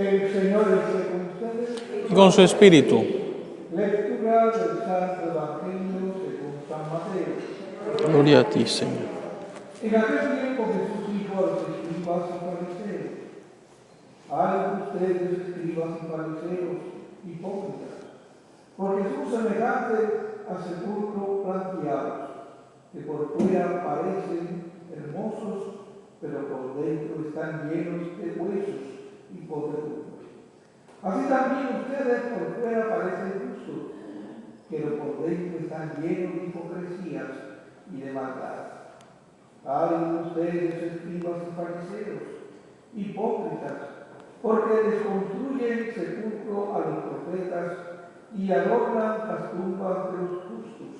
El Señor esté con ustedes. Y con su espíritu. Lectura del Santo Evangelio según San Mateo. Gloria a ti, Señor. En aquel tiempo Jesús dijo a los escribas y fariseos: ¡ay de ustedes, escribas y fariseos, hipócritas! Porque son semejantes a sepulcros blanqueados, que por fuera parecen hermosos, pero por dentro están llenos de huesos y podredumbres. Así también ustedes por fuera parecen justos, pero por dentro están llenos de hipocresías y de maldad. ¡Ay de ustedes, escribas y fariseos, hipócritas! Porque desconstruyen sepulcro a los profetas y adornan las tumbas de los justos.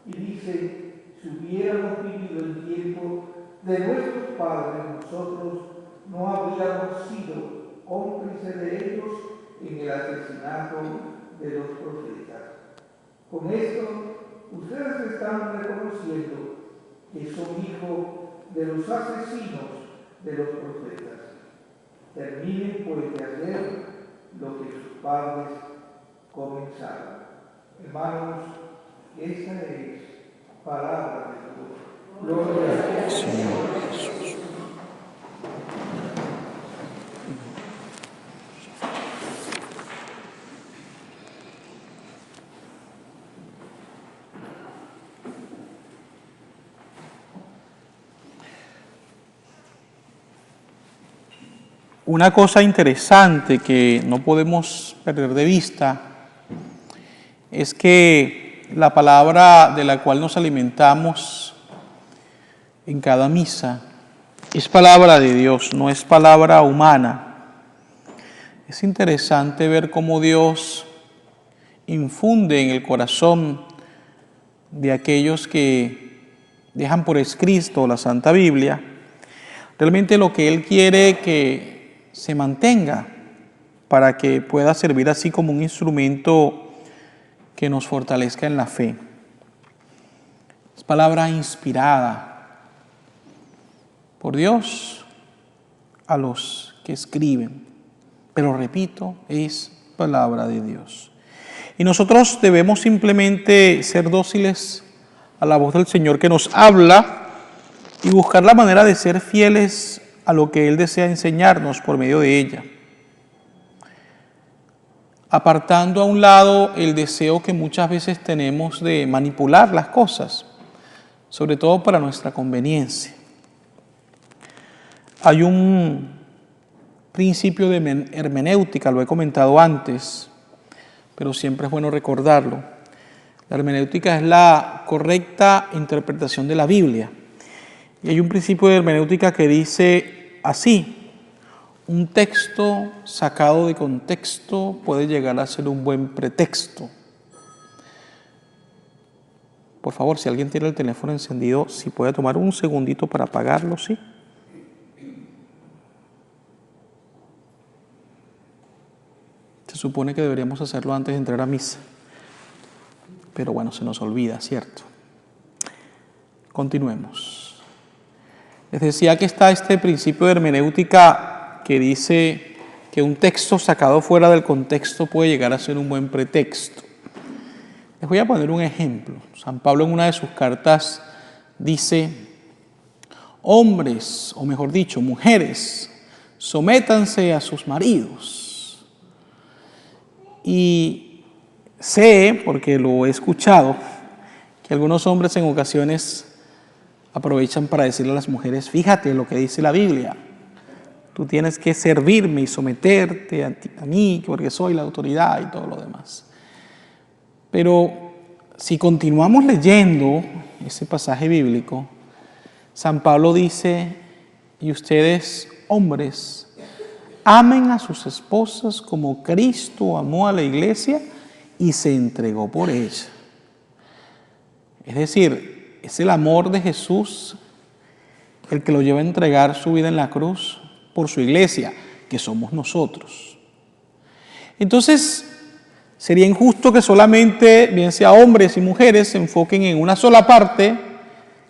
Y dicen: si hubiéramos vivido el tiempo de nuestros padres, nosotros no habríamos sido cómplices de ellos en el asesinato de los profetas. Con esto, ustedes están reconociendo que son hijos de los asesinos de los profetas. Terminen pues de hacer lo que sus padres comenzaron. Hermanos, esa es palabra de Dios. Gloria a Dios. Señor Jesús. Una cosa interesante que no podemos perder de vista es que la palabra de la cual nos alimentamos en cada misa es palabra de Dios, no es palabra humana. Es interesante ver cómo Dios infunde en el corazón de aquellos que dejan por escrito la Santa Biblia realmente lo que Él quiere que se mantenga, para que pueda servir así como un instrumento que nos fortalezca en la fe. Es palabra inspirada por Dios a los que escriben, pero repito, es palabra de Dios. Y nosotros debemos simplemente ser dóciles a la voz del Señor que nos habla y buscar la manera de ser fieles a lo que Él desea enseñarnos por medio de ella, apartando a un lado el deseo que muchas veces tenemos de manipular las cosas, sobre todo para nuestra conveniencia. Hay un principio de hermenéutica, lo he comentado antes, pero siempre es bueno recordarlo. La hermenéutica es la correcta interpretación de la Biblia. Y hay un principio de hermenéutica que dice así: un texto sacado de contexto puede llegar a ser un buen pretexto. Por favor, si alguien tiene el teléfono encendido, si puede tomar un segundito para apagarlo, ¿sí? Se supone que deberíamos hacerlo antes de entrar a misa, pero bueno, se nos olvida, ¿cierto? Continuemos. Les decía que está este principio de hermenéutica que dice que un texto sacado fuera del contexto puede llegar a ser un buen pretexto. Les voy a poner un ejemplo. San Pablo en una de sus cartas dice: hombres, o mejor dicho, mujeres, sométanse a sus maridos. Y sé, porque lo he escuchado, que algunos hombres en ocasiones aprovechan para decirle a las mujeres: fíjate lo que dice la Biblia, tú tienes que servirme y someterte a mí, porque soy la autoridad y todo lo demás. Pero si continuamos leyendo ese pasaje bíblico, San Pablo dice: y ustedes, hombres, amen a sus esposas como Cristo amó a la iglesia y se entregó por ella. Es decir, es el amor de Jesús el que lo lleva a entregar su vida en la cruz por su iglesia, que somos nosotros. Entonces, sería injusto que solamente, bien sea hombres y mujeres, se enfoquen en una sola parte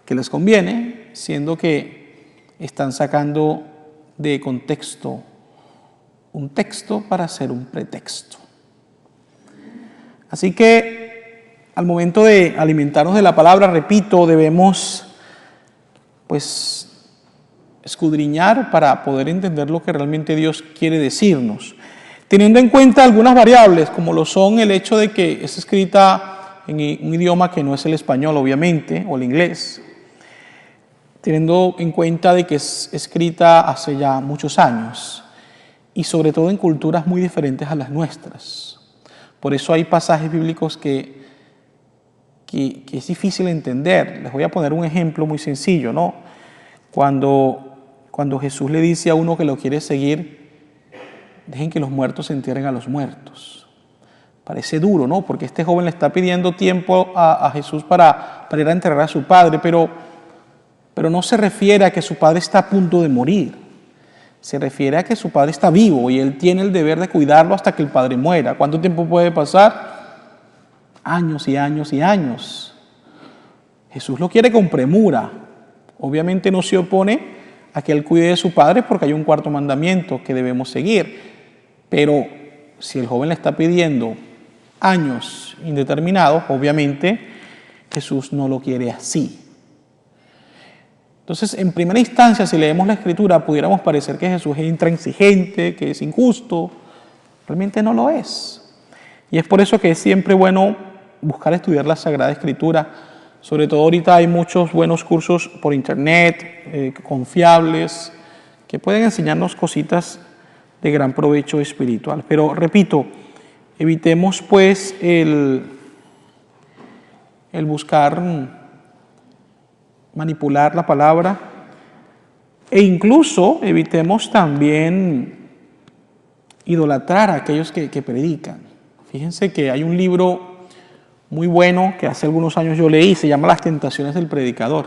que les conviene, siendo que están sacando de contexto un texto para hacer un pretexto. Así que al momento de alimentarnos de la palabra, repito, debemos pues escudriñar para poder entender lo que realmente Dios quiere decirnos, teniendo en cuenta algunas variables, como lo son el hecho de que es escrita en un idioma que no es el español, obviamente, o el inglés, teniendo en cuenta de que es escrita hace ya muchos años y sobre todo en culturas muy diferentes a las nuestras. Por eso hay pasajes bíblicos que es difícil entender. Les voy a poner un ejemplo muy sencillo, ¿no? Cuando Jesús le dice a uno que lo quiere seguir, dejen que los muertos se entierren a los muertos. Parece duro, ¿no? Porque este joven le está pidiendo tiempo a Jesús para ir a enterrar a su padre, pero no se refiere a que su padre está a punto de morir. Se refiere a que su padre está vivo y él tiene el deber de cuidarlo hasta que el padre muera. ¿Cuánto tiempo puede pasar? Años y años y años. Jesús lo quiere con premura. Obviamente no se opone a que él cuide de su padre porque hay un cuarto mandamiento que debemos seguir. Pero si el joven le está pidiendo años indeterminados, obviamente Jesús no lo quiere así. Entonces, en primera instancia, si leemos la Escritura, pudiéramos parecer que Jesús es intransigente, que es injusto. Realmente no lo es. Y es por eso que es siempre bueno buscar estudiar la Sagrada Escritura. Sobre todo ahorita hay muchos buenos cursos por internet, confiables, que pueden enseñarnos cositas de gran provecho espiritual. Pero, repito, evitemos pues el buscar manipular la palabra e incluso evitemos también idolatrar a aquellos que predican. Fíjense que hay un libro muy bueno que hace algunos años yo leí, se llama Las tentaciones del predicador,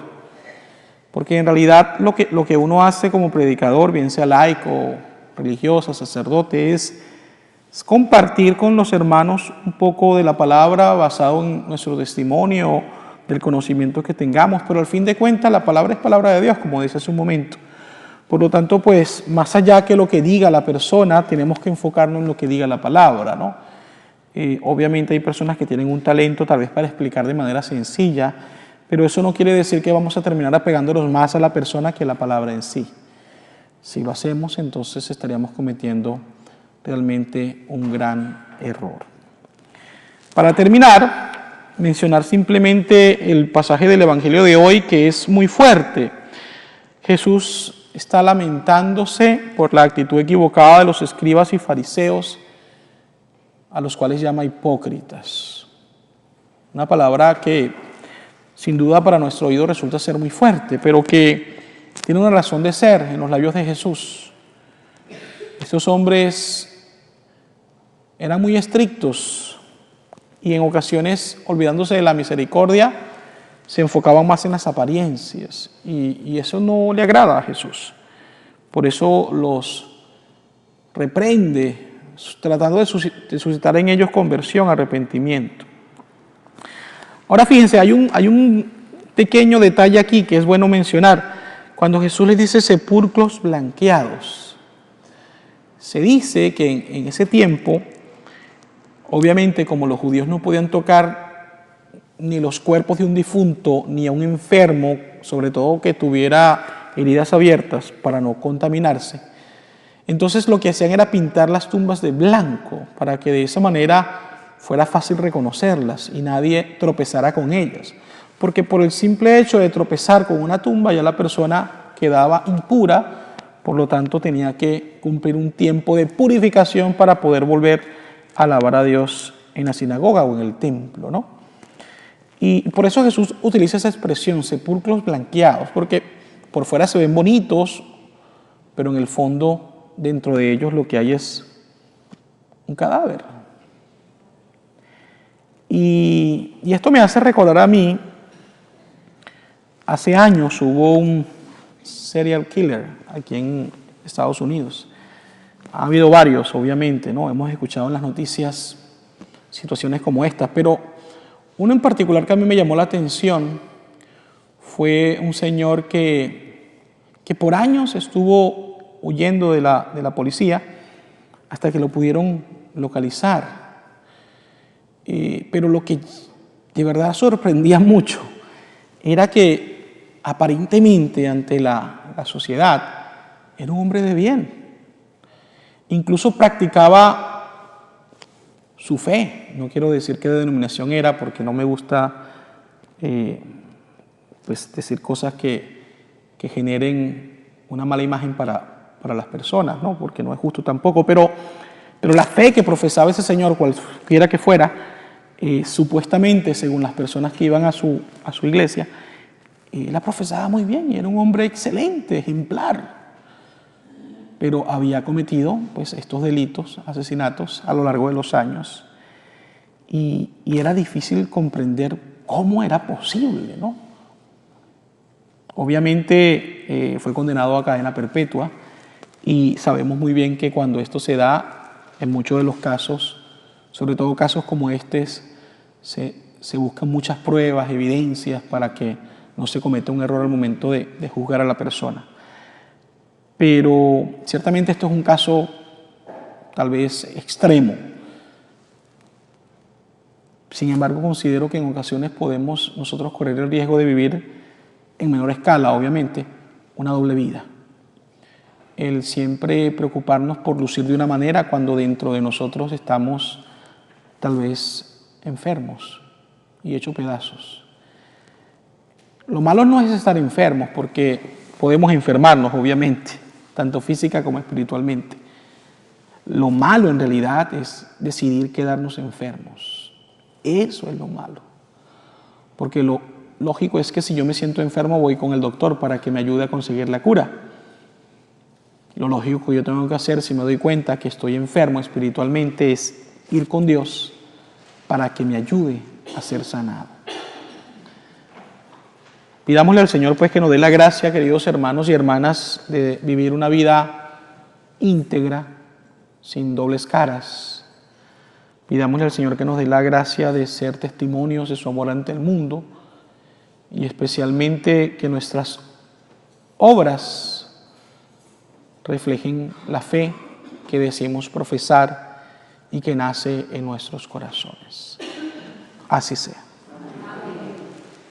porque en realidad lo que uno hace como predicador, bien sea laico, religioso, sacerdote, es compartir con los hermanos un poco de la palabra basado en nuestro testimonio, del conocimiento que tengamos, pero al fin de cuentas la palabra es palabra de Dios, como dice hace un momento. Por lo tanto, pues, más allá que lo que diga la persona, tenemos que enfocarnos en lo que diga la palabra, ¿no? Obviamente hay personas que tienen un talento tal vez para explicar de manera sencilla, pero eso no quiere decir que vamos a terminar apegándonos más a la persona que a la palabra en sí. Si lo hacemos, entonces estaríamos cometiendo realmente un gran error. Para terminar, mencionar simplemente el pasaje del Evangelio de hoy, que es muy fuerte. Jesús está lamentándose por la actitud equivocada de los escribas y fariseos, a los cuales llama hipócritas. Una palabra que sin duda para nuestro oído resulta ser muy fuerte, pero que tiene una razón de ser en los labios de Jesús. Estos hombres eran muy estrictos y en ocasiones, olvidándose de la misericordia, se enfocaban más en las apariencias y eso no le agrada a Jesús. Por eso los reprende, tratando de suscitar en ellos conversión, arrepentimiento. Ahora fíjense, hay un pequeño detalle aquí que es bueno mencionar. Cuando Jesús les dice sepulcros blanqueados, se dice que en ese tiempo, obviamente como los judíos no podían tocar ni los cuerpos de un difunto ni a un enfermo, sobre todo que tuviera heridas abiertas para no contaminarse, entonces lo que hacían era pintar las tumbas de blanco para que de esa manera fuera fácil reconocerlas y nadie tropezara con ellas. Porque por el simple hecho de tropezar con una tumba ya la persona quedaba impura, por lo tanto tenía que cumplir un tiempo de purificación para poder volver a alabar a Dios en la sinagoga o en el templo, ¿no? Y por eso Jesús utiliza esa expresión, sepulcros blanqueados, porque por fuera se ven bonitos, pero en el fondo dentro de ellos lo que hay es un cadáver. Y esto me hace recordar a mí, hace años hubo un serial killer aquí en Estados Unidos. Ha habido varios, obviamente, ¿no? Hemos escuchado en las noticias situaciones como estas, pero uno en particular que a mí me llamó la atención fue un señor que por años estuvo huyendo de la policía hasta que lo pudieron localizar. Pero lo que de verdad sorprendía mucho era que aparentemente ante la sociedad era un hombre de bien. Incluso practicaba su fe. No quiero decir qué denominación era porque no me gusta pues decir cosas que generen una mala imagen para las personas, ¿no? Porque no es justo tampoco. Pero la fe que profesaba ese señor, cualquiera que fuera, supuestamente, según las personas que iban a su iglesia, la profesaba muy bien y era un hombre excelente, ejemplar. Pero había cometido pues, estos delitos, asesinatos a lo largo de los años. Y era difícil comprender cómo era posible, ¿no? Obviamente fue condenado a cadena perpetua y sabemos muy bien que cuando esto se da, en muchos de los casos, sobre todo casos como estos, se buscan muchas pruebas, evidencias para que no se cometa un error al momento de juzgar a la persona. Pero ciertamente esto es un caso tal vez extremo. Sin embargo, considero que en ocasiones podemos nosotros correr el riesgo de vivir en menor escala, obviamente, una doble vida. El siempre preocuparnos por lucir de una manera cuando dentro de nosotros estamos tal vez enfermos y hechos pedazos. Lo malo no es estar enfermos, porque podemos enfermarnos, obviamente, tanto física como espiritualmente. Lo malo en realidad es decidir quedarnos enfermos. Eso es lo malo. Porque lo lógico es que si yo me siento enfermo voy con el doctor para que me ayude a conseguir la cura. Lo lógico que yo tengo que hacer si me doy cuenta que estoy enfermo espiritualmente es ir con Dios para que me ayude a ser sanado. Pidámosle al Señor pues que nos dé la gracia, queridos hermanos y hermanas, de vivir una vida íntegra, sin dobles caras. Pidámosle al Señor que nos dé la gracia de ser testimonios de su amor ante el mundo y especialmente que nuestras obras reflejen la fe que deseamos profesar y que nace en nuestros corazones. Así sea.